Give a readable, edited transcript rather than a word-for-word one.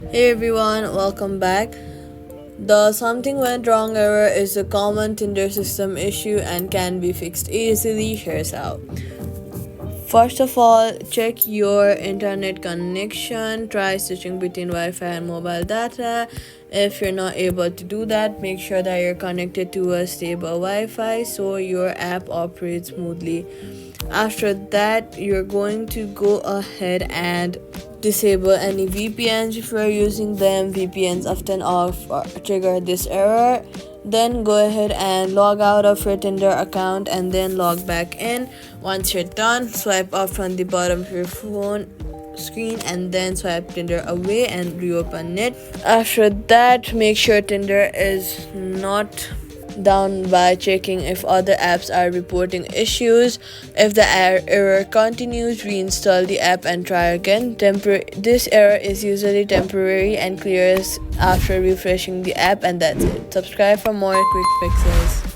Hey everyone, welcome back. The something went wrong error is a common Tinder system issue and can be fixed easily. Here's how. First of all, check your internet connection. Try switching between Wi Fi and mobile data. If you're not able to do that, make sure that you're connected to a stable Wi Fi so your app operates smoothly. After that, you're going to go ahead and disable any VPNs if you're using them. VPNs often trigger this error. Then go ahead and log out of your Tinder account and then log back in. Once you're done, swipe up from the bottom of your phone screen and then swipe Tinder away and reopen it. After that, make sure Tinder is not down by checking if other apps are reporting issues. If the error continues, reinstall the app and try again. This error is usually temporary and clears after refreshing the app, and that's it. Subscribe for more quick fixes.